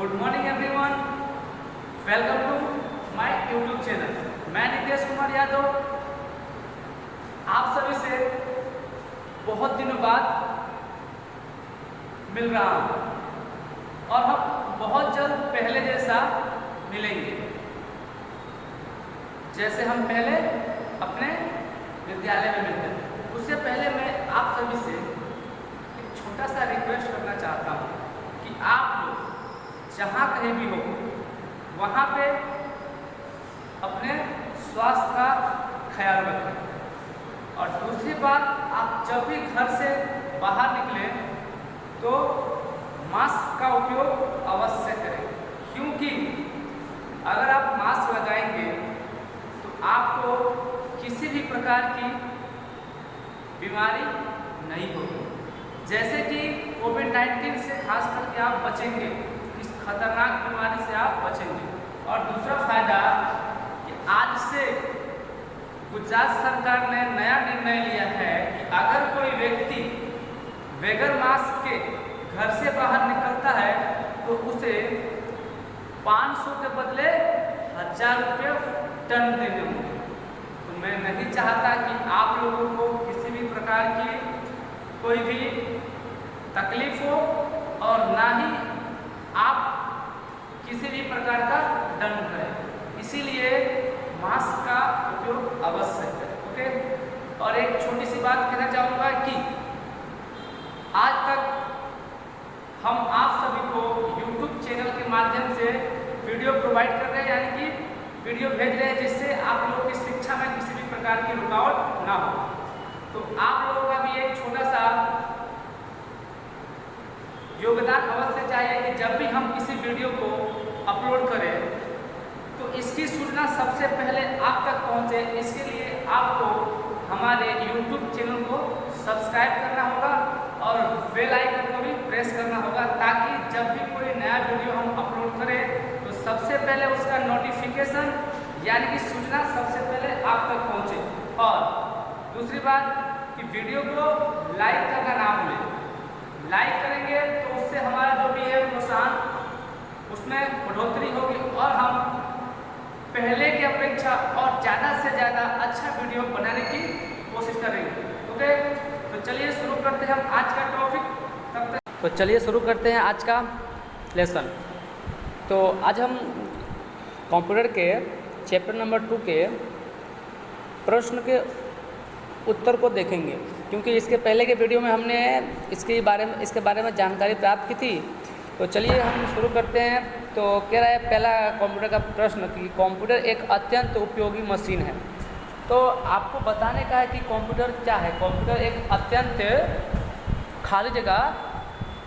Good morning everyone, welcome to my YouTube channel. मैं नितेश कुमार यादव आप सभी से बहुत दिनों बाद मिल रहा हूँ और हम बहुत जल्द पहले जैसा मिलेंगे, जैसे हम पहले अपने विद्यालय में मिलते थे। उससे पहले मैं आप सभी से एक छोटा सा रिक्वेस्ट करना चाहता हूँ कि आप लोग जहाँ कहीं भी हो वहाँ पे अपने स्वास्थ्य का ख्याल रखें। और दूसरी बात, आप जब भी घर से बाहर निकलें तो मास्क का उपयोग अवश्य करें, क्योंकि अगर आप मास्क लगाएंगे तो आपको किसी भी प्रकार की बीमारी नहीं होगी। जैसे कि कोविड-19 से खास करके आप बचेंगे, इस खतरनाक बीमारी से आप बचेंगे। और दूसरा फायदा कि आज से गुजरात सरकार ने नया निर्णय लिया है कि अगर कोई व्यक्ति बगैर मास्क के घर से बाहर निकलता है तो उसे 500 के बदले 1000 रुपये दंड देने होंगे। तो मैं नहीं चाहता कि आप लोगों को किसी भी प्रकार की कोई भी तकलीफ हो और ना ही आप किसी भी प्रकार का दंड करें। इसीलिए मास्क का उपयोग अवश्य करें। ओके, और एक छोटी सी बात कहना चाहूँगा कि आज तक हम आप सभी को YouTube चैनल के माध्यम से वीडियो प्रोवाइड कर रहे हैं, यानी कि वीडियो भेज रहे हैं, जिससे आप लोगों की शिक्षा में किसी भी प्रकार की रुकावट ना हो। तो आप लोगों का भी एक छोटा सा योगदान अवश्य चाहिए कि जब भी हम किसी वीडियो को अपलोड करें तो इसकी सूचना सबसे पहले आप तक पहुंचे। इसके लिए आपको हमारे YouTube चैनल को सब्सक्राइब करना होगा और बेल आइकन को भी प्रेस करना होगा, ताकि जब भी कोई नया वीडियो हम अपलोड करें तो सबसे पहले उसका नोटिफिकेशन यानी कि सूचना सबसे पहले आप तक पहुंचे। और दूसरी बात कि वीडियो को लाइक करना ना भूलें। लाइक करेंगे तो उससे हमारा जो भी है प्रोत्साहन, उसमें बढ़ोतरी होगी और हम पहले की अपेक्षा और ज़्यादा से ज़्यादा अच्छा वीडियो बनाने की कोशिश करेंगे। ओके, तो चलिए शुरू करते हैं हम आज का टॉपिक। तो चलिए शुरू करते हैं आज का लेसन। तो आज हम कंप्यूटर के चैप्टर नंबर 2 के प्रश्न के उत्तर को देखेंगे, क्योंकि इसके पहले के वीडियो में हमने इसके बारे में जानकारी प्राप्त की थी। तो चलिए हम शुरू करते हैं। तो कह रहा है पहला कंप्यूटर का प्रश्न कि कंप्यूटर एक अत्यंत उपयोगी मशीन है। तो आपको बताने का है कि कंप्यूटर क्या है। कंप्यूटर एक अत्यंत खाली जगह,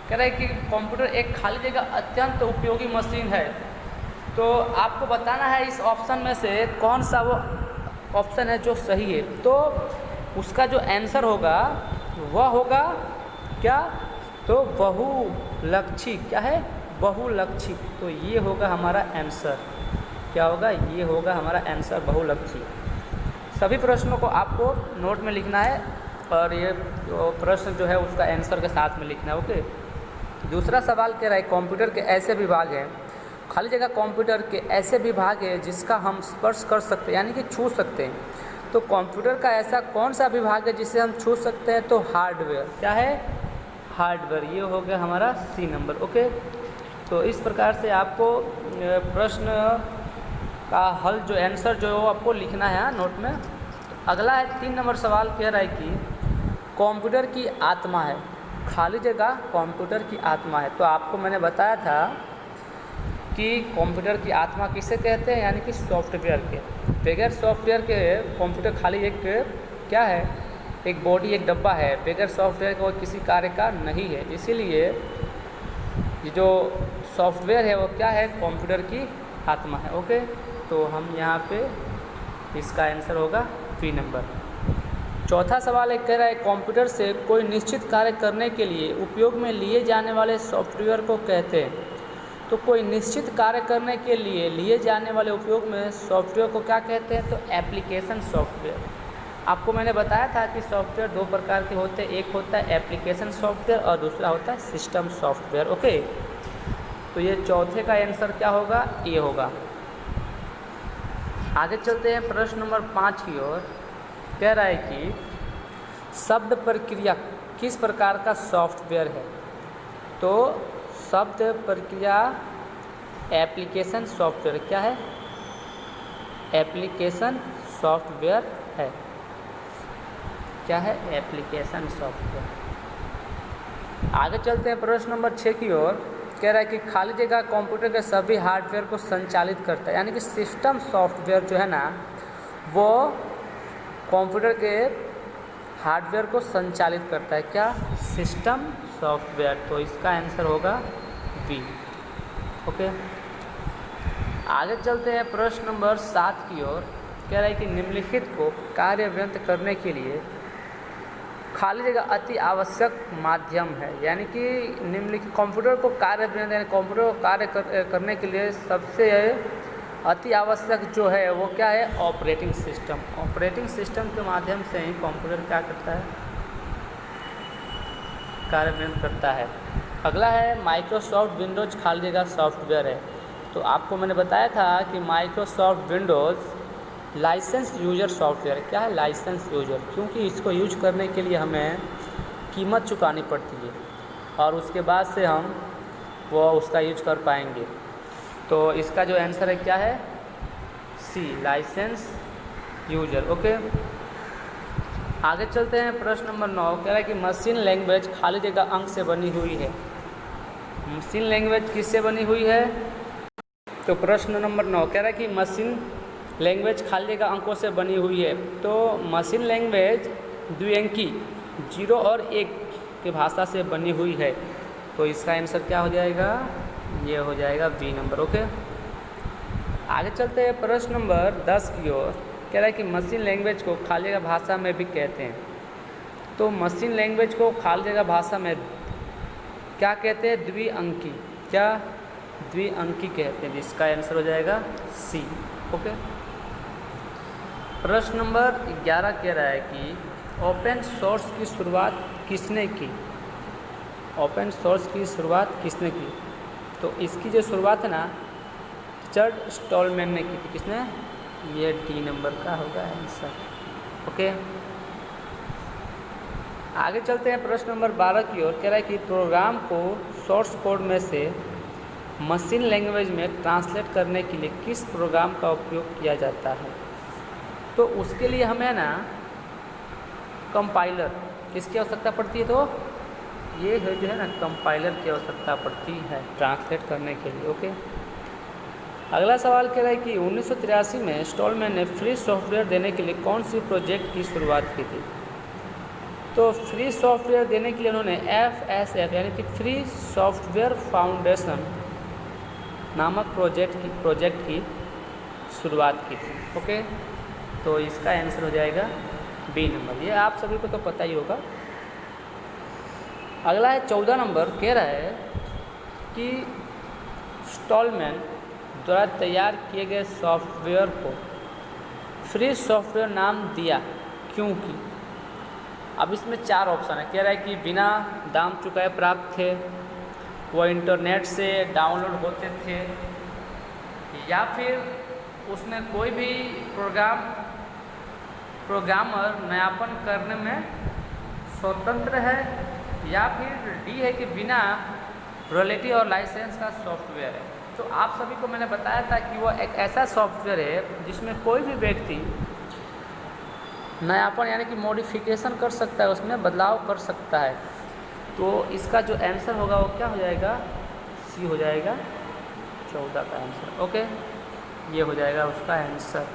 कह रहा है कि कंप्यूटर एक खाली जगह अत्यंत उपयोगी मशीन है। तो आपको बताना है इस ऑप्शन में से कौन सा वो ऑप्शन है जो सही है। तो उसका जो आंसर होगा वह होगा क्या, तो बहुलक्षी। क्या है? बहुलक्षी। तो ये होगा हमारा आंसर। क्या होगा? ये होगा हमारा आंसर, बहुलक्षी। सभी प्रश्नों को आपको नोट में लिखना है और ये प्रश्न जो है उसका आंसर के साथ में लिखना है। ओके। दूसरा सवाल कह रहा है कंप्यूटर के ऐसे विभाग हैं, खाली जगह कंप्यूटर के ऐसे विभाग है जिसका हम स्पर्श कर सकते हैं, यानी कि छू सकते हैं। तो कंप्यूटर का ऐसा कौन सा विभाग है जिसे हम छू सकते हैं? तो हार्डवेयर। क्या है? हार्डवेयर। ये हो गया हमारा सी नंबर। ओके। तो इस प्रकार से आपको प्रश्न का हल जो आंसर जो आपको लिखना है नोट में। अगला है 3 नंबर सवाल कह रहा है कि कंप्यूटर की आत्मा है, खाली जगह कंप्यूटर की आत्मा है। तो आपको मैंने बताया था कि कंप्यूटर की आत्मा किसे कहते हैं, यानी कि सॉफ्टवेयर के। बगैर सॉफ्टवेयर के कंप्यूटर खाली एक क्या है, एक बॉडी, एक डब्बा है। बगैर सॉफ्टवेयर का किसी कार्य का नहीं है। इसीलिए ये जो सॉफ्टवेयर है वो क्या है, कंप्यूटर की आत्मा है। ओके। तो हम यहाँ पे इसका आंसर होगा बी नंबर। चौथा सवाल एक कह रहा है कंप्यूटर से कोई निश्चित कार्य करने के लिए उपयोग में लिए जाने वाले सॉफ्टवेयर को कहते हैं। तो कोई निश्चित कार्य करने के लिए जाने वाले उपयोग में सॉफ्टवेयर को क्या कहते हैं? तो एप्लीकेशन सॉफ्टवेयर। आपको मैंने बताया था कि सॉफ्टवेयर 2 प्रकार के होते हैं, एक होता है एप्लीकेशन सॉफ्टवेयर और दूसरा होता है सिस्टम सॉफ्टवेयर। ओके। तो ये चौथे का आंसर क्या होगा, ए होगा। आगे चलते हैं प्रश्न नंबर 5 की ओर। कह रहा है कि शब्द प्रक्रिया किस प्रकार का सॉफ्टवेयर है। तो शब्द प्रक्रिया एप्लीकेशन सॉफ्टवेयर क्या है, एप्लीकेशन सॉफ्टवेयर है। क्या है, एप्लीकेशन सॉफ्टवेयर। आगे चलते हैं प्रश्न नंबर 6 की ओर। कह रहा है कि खाली जगह कंप्यूटर के सभी हार्डवेयर को संचालित करता है, यानी कि सिस्टम सॉफ्टवेयर जो है ना वो कंप्यूटर के हार्डवेयर को संचालित करता है। क्या, सिस्टम सॉफ्टवेयर। तो इसका आंसर होगा बी। ओके, आगे चलते हैं प्रश्न नंबर 7 की ओर। कह रहा है कि निम्नलिखित को कार्यान्वित करने के लिए खाली जगह अति आवश्यक माध्यम है, यानी कि निम्नलिखित कंप्यूटर को कार्यान्वित यानी कंप्यूटर को कार्य करने के लिए सबसे अति आवश्यक जो है वो क्या है, ऑपरेटिंग सिस्टम। ऑपरेटिंग सिस्टम के माध्यम से ही कंप्यूटर क्या करता है, कार्यान्वित करता है। अगला है माइक्रोसॉफ्ट विंडोज खाली जगह सॉफ्टवेयर है। तो आपको मैंने बताया था कि Microsoft Windows licence user software. क्या है, लाइसेंस यूजर, क्योंकि इसको यूज करने के लिए हमें कीमत चुकानी पड़ती है और उसके बाद से हम वो उसका यूज कर पाएंगे। तो इसका जो आंसर है क्या है, सी, लाइसेंस यूजर। ओके, आगे चलते हैं प्रश्न नंबर 9। कह रहा है कि मशीन लैंग्वेज खाली जगह अंक से बनी हुई है। मशीन लैंग्वेज किससे बनी हुई है। तो प्रश्न नंबर 9 कह रहा है कि मशीन लैंग्वेज खाली जगह अंकों से बनी हुई है। तो मशीन लैंग्वेज द्विअंकी 0 और 1 की भाषा से बनी हुई है। तो इसका आंसर क्या हो जाएगा, ये हो जाएगा बी नंबर। ओके, आगे चलते हैं प्रश्न नंबर 10 की ओर। कह रहा है कि मशीन लैंग्वेज को खाली जगह भाषा में भी कहते हैं। तो मशीन लैंग्वेज को खाली जगह भाषा में क्या कहते हैं, द्विअंकी। क्या, द्विअंकी कहते हैं, जिसका आंसर हो जाएगा सी। ओके, प्रश्न नंबर 11 कह रहा है कि ओपन सोर्स की शुरुआत किसने की। ओपन सोर्स की शुरुआत किसने की। तो इसकी जो शुरुआत है ना रिचर्ड स्टॉलमैन ने की थी। किसने, ये डी नंबर का होगा आंसर। ओके, आगे चलते हैं प्रश्न नंबर 12 की ओर। कह रहा है कि प्रोग्राम को सोर्स कोड में से मशीन लैंग्वेज में ट्रांसलेट करने के लिए किस प्रोग्राम का उपयोग किया जाता है। तो उसके लिए हमें ना कंपाइलर किसकी आवश्यकता पड़ती है। तो ये है जो है ना कंपाइलर की आवश्यकता पड़ती है ट्रांसलेट करने के लिए। ओके, अगला सवाल कह रहा है कि 1983 में स्टॉलमैन ने फ्री सॉफ्टवेयर देने के लिए कौन सी प्रोजेक्ट की शुरुआत की थी। तो फ्री सॉफ्टवेयर देने के लिए उन्होंने FSF यानी कि फ्री सॉफ्टवेयर फाउंडेशन नामक प्रोजेक्ट की शुरुआत की थी। ओके, तो इसका आंसर हो जाएगा बी नंबर। ये आप सभी को तो पता ही होगा। अगला है 14 नंबर। कह रहा है कि स्टॉलमैन द्वारा तैयार किए गए सॉफ्टवेयर को फ्री सॉफ्टवेयर नाम दिया क्योंकि। अब इसमें 4 ऑप्शन है। कह रहा है कि बिना दाम चुकाए प्राप्त थे, वो इंटरनेट से डाउनलोड होते थे, या फिर उसमें कोई भी प्रोग्रामर नयापन करने में स्वतंत्र है, या फिर डी है कि बिना रॉयल्टी और लाइसेंस का सॉफ्टवेयर है। तो आप सभी को मैंने बताया था कि वो एक ऐसा सॉफ्टवेयर है जिसमें कोई भी व्यक्ति नयापन यानी कि मॉडिफिकेशन कर सकता है, उसमें बदलाव कर सकता है। तो इसका जो आंसर होगा वो क्या हो जाएगा, सी हो जाएगा 14 का आंसर। ओके, ये हो जाएगा उसका आंसर।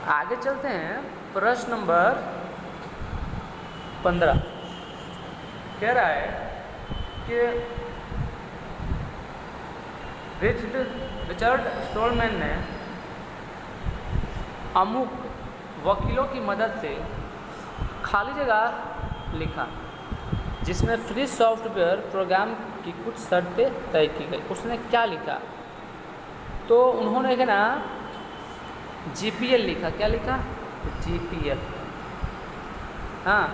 आगे चलते हैं प्रश्न नंबर 15। कह रहा है कि रिचर्ड स्टॉलमैन ने अमुक वकीलों की मदद से खाली जगह लिखा जिसमें फ्री सॉफ्टवेयर प्रोग्राम की कुछ शर्तें तय की गई। उसने क्या लिखा, तो उन्होंने है ना GPL लिखा। क्या लिखा, GPL। हाँ,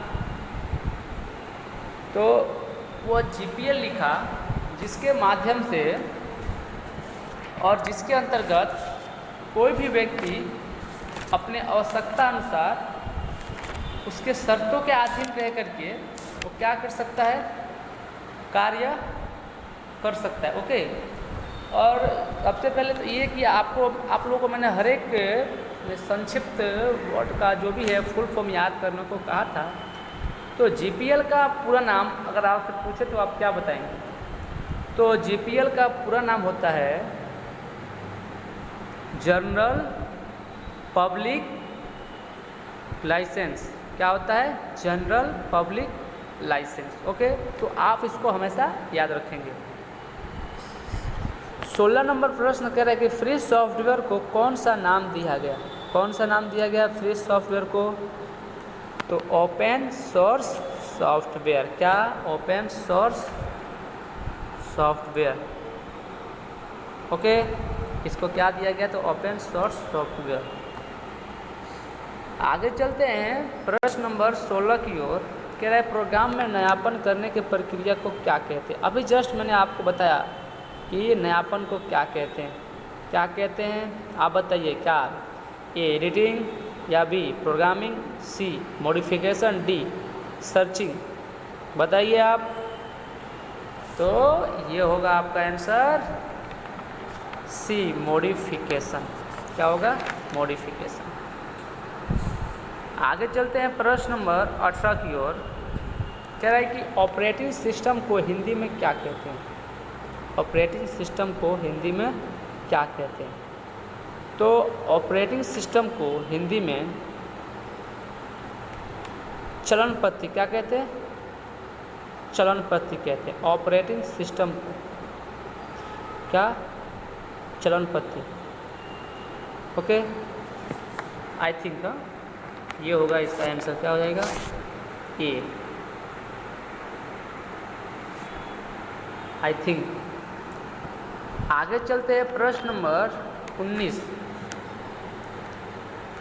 तो वो GPL लिखा जिसके माध्यम से और जिसके अंतर्गत कोई भी व्यक्ति अपने आवश्यकता अनुसार उसके शर्तों के अधीन रह करके वो क्या कर सकता है, कार्य कर सकता है। ओके, और सबसे पहले तो ये कि आप लोगों को मैंने हर एक संक्षिप्त वर्ड का जो भी है फुल फॉर्म याद करने को कहा था। तो जीपीएल का पूरा नाम अगर आपसे पूछे तो आप क्या बताएंगे? तो जीपीएल का पूरा नाम होता है जनरल पब्लिक लाइसेंस। क्या होता है? General public licence. ओके, तो आप इसको हमेशा याद रखेंगे। 16 नंबर प्रश्न कह रहा है कि फ्री सॉफ्टवेयर को कौन सा नाम दिया गया? कौन सा नाम दिया गया फ्री सॉफ्टवेयर को? तो ओपन सोर्स सॉफ्टवेयर। क्या? Open source software. ओके, इसको क्या दिया गया? तो ओपन सोर्स सॉफ्टवेयर। आगे चलते हैं प्रश्न नंबर 16 की ओर। कह रहा है प्रोग्राम में नयापन करने की प्रक्रिया को क्या कहते हैं? अभी जस्ट मैंने आपको बताया कि नयापन को क्या कहते हैं। क्या कहते हैं आप बताइए? क्या ए एडिटिंग या बी प्रोग्रामिंग, सी मॉडिफिकेशन, डी सर्चिंग? बताइए आप। तो ये होगा आपका आंसर सी मॉडिफिकेशन। क्या होगा? मॉडिफिकेशन। आगे चलते हैं प्रश्न नंबर 18 की ओर। कह रहा है कि ऑपरेटिंग सिस्टम को हिंदी में क्या कहते हैं? ऑपरेटिंग सिस्टम को हिंदी में क्या कहते हैं? तो ऑपरेटिंग सिस्टम को हिंदी में चलनपत्ति क्या कहते हैं? चलनपत्ति कहते हैं। ऑपरेटिंग सिस्टम को क्या? चलनपत्ति। ओके, आई थिंक ये होगा इसका आंसर। क्या हो जाएगा? ए, आई थिंक। आगे चलते हैं प्रश्न नंबर 19।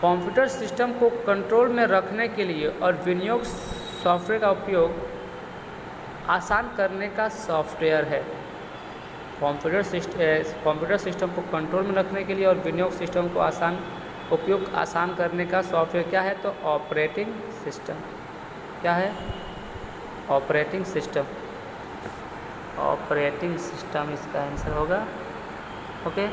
कंप्यूटर सिस्टम को कंट्रोल में रखने के लिए और विनियोग सॉफ्टवेयर का उपयोग आसान करने का सॉफ्टवेयर है। कंप्यूटर सिस्टम को कंट्रोल में रखने के लिए और विनियोग सिस्टम को उपयोग आसान करने का सॉफ्टवेयर क्या है? तो ऑपरेटिंग सिस्टम। क्या है? Operating system. ऑपरेटिंग सिस्टम इसका आंसर होगा। ओके,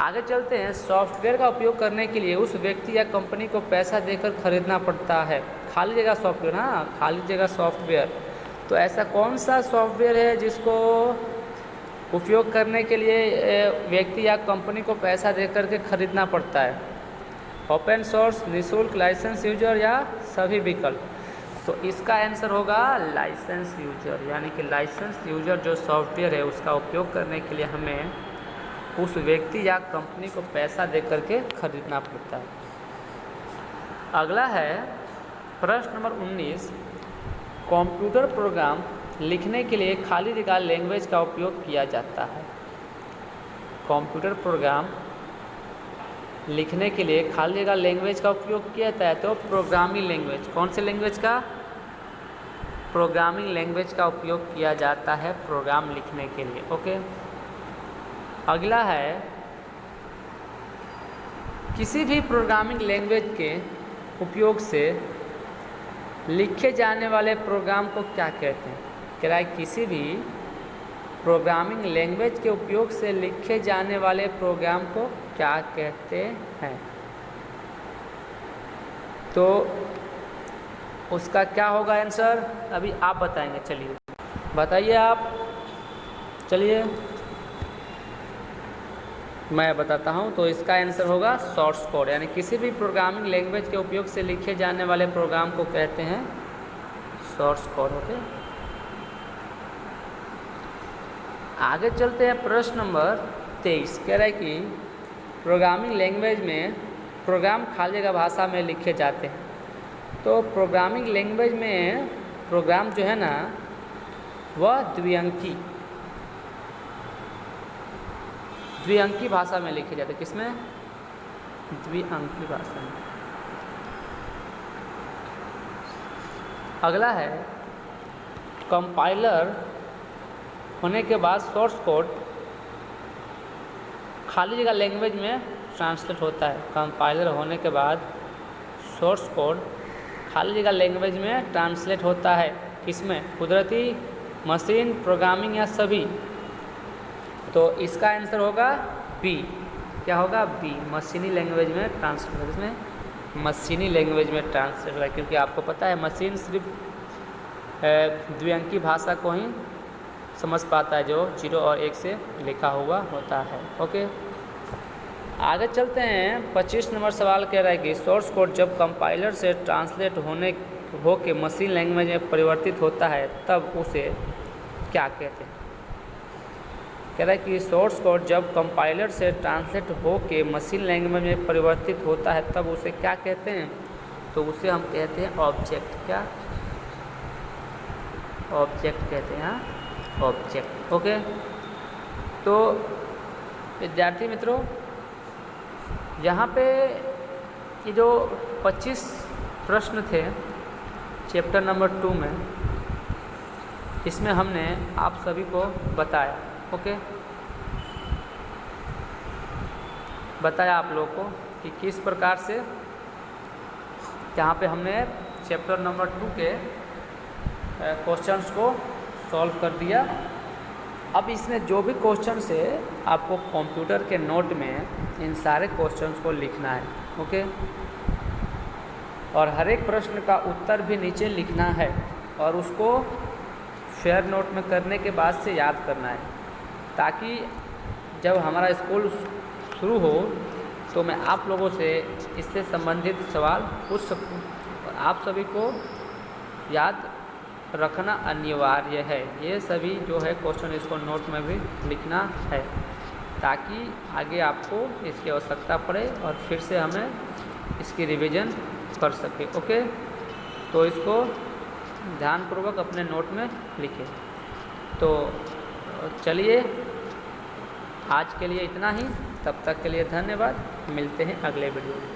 आगे चलते हैं। सॉफ्टवेयर का उपयोग करने के लिए उस व्यक्ति या कंपनी को पैसा देकर खरीदना पड़ता है। खाली जगह सॉफ्टवेयर, हाँ खाली जगह सॉफ्टवेयर। तो ऐसा कौन सा सॉफ्टवेयर है जिसको उपयोग करने के लिए व्यक्ति या कंपनी को पैसा दे करके खरीदना पड़ता है? ओपन सोर्स, निःशुल्क, लाइसेंस यूजर या सभी विकल्प? तो इसका आंसर होगा लाइसेंस यूजर। यानी कि लाइसेंस यूजर जो सॉफ्टवेयर है उसका उपयोग करने के लिए हमें उस व्यक्ति या कंपनी को पैसा दे करके खरीदना पड़ता है। अगला है प्रश्न नंबर 19। कंप्यूटर प्रोग्राम लिखने के लिए खाली जगह लैंग्वेज का उपयोग किया जाता है। कंप्यूटर प्रोग्राम लिखने के लिए खाली जगह लैंग्वेज का उपयोग किया जाता है। तो प्रोग्रामिंग लैंग्वेज। कौन से लैंग्वेज का? प्रोग्रामिंग लैंग्वेज का उपयोग किया जाता है प्रोग्राम लिखने के लिए। ओके, अगला है किसी भी प्रोग्रामिंग लैंग्वेज के उपयोग से लिखे जाने वाले प्रोग्राम को क्या कहते हैं? कह रहा है किसी भी प्रोग्रामिंग लैंग्वेज के उपयोग से लिखे जाने वाले प्रोग्राम को क्या कहते हैं? तो उसका क्या होगा आंसर? अभी आप बताएंगे। चलिए बताइए आप। चलिए मैं बताता हूँ। तो इसका आंसर होगा सोर्स कोड। यानी किसी भी प्रोग्रामिंग लैंग्वेज के उपयोग से लिखे जाने वाले प्रोग्राम को कहते हैं सोर्स कोड। ओके, आगे चलते हैं प्रश्न नंबर 23। कह रहा है कि प्रोग्रामिंग लैंग्वेज में प्रोग्राम खाली जगह भाषा में लिखे जाते हैं। तो प्रोग्रामिंग लैंग्वेज में प्रोग्राम जो है ना वह द्विअंकी भाषा में लिखे जाते हैं। किसमें? द्विअंकी भाषा में। अगला है कंपाइलर होने के बाद सोर्स कोड खाली जगह लैंग्वेज में ट्रांसलेट होता है। कंपाइलर होने के बाद सोर्स कोड खाली जगह लैंग्वेज में ट्रांसलेट होता है। किसमें? कुदरती, मशीन, प्रोग्रामिंग या सभी। तो इसका आंसर होगा बी। क्या होगा? बी, मशीनी लैंग्वेज में ट्रांसलेट। इसमें मशीनी लैंग्वेज में ट्रांसलेट होगा, क्योंकि आपको पता है मशीन सिर्फ द्विअंकी भाषा को ही समझ पाता है, जो 0 और 1 से लिखा हुआ होता है। ओके, आगे चलते हैं। 25 नंबर सवाल कह रहा है कि सोर्स कोड जब कंपाइलर से ट्रांसलेट हो के मशीन लैंग्वेज में परिवर्तित होता है तब उसे क्या कहते हैं? कह रहा है कि सोर्स कोड जब कंपाइलर से ट्रांसलेट हो के मशीन लैंग्वेज में परिवर्तित होता है तब उसे क्या कहते हैं? तो उसे हम कहते हैं ऑब्जेक्ट। क्या? ऑब्जेक्ट कहते हैं। ऑब्जेक्ट। ओके, तो विद्यार्थी मित्रों, यहाँ पे ये जो 25 प्रश्न थे चैप्टर नंबर 2 में, इसमें हमने आप सभी को बताया। ओके, बताया आप लोगों को कि किस प्रकार से यहाँ पे हमने चैप्टर नंबर 2 के क्वेश्चंस को सॉल्व कर दिया। अब इसमें जो भी क्वेश्चंस है आपको कंप्यूटर के नोट में इन सारे क्वेश्चंस को लिखना है। ओके, और हर एक प्रश्न का उत्तर भी नीचे लिखना है और उसको फेयर नोट में करने के बाद से याद करना है, ताकि जब हमारा स्कूल शुरू हो तो मैं आप लोगों से इससे संबंधित सवाल पूछ सकूं। और आप सभी को याद रखना अनिवार्य है। ये सभी जो है क्वेश्चन इसको नोट में भी लिखना है, ताकि आगे आपको इसकी आवश्यकता पड़े और फिर से हमें इसकी रिवीजन कर सके। ओके, तो इसको ध्यानपूर्वक अपने नोट में लिखें। तो चलिए, आज के लिए इतना ही। तब तक के लिए धन्यवाद। मिलते हैं अगले वीडियो में।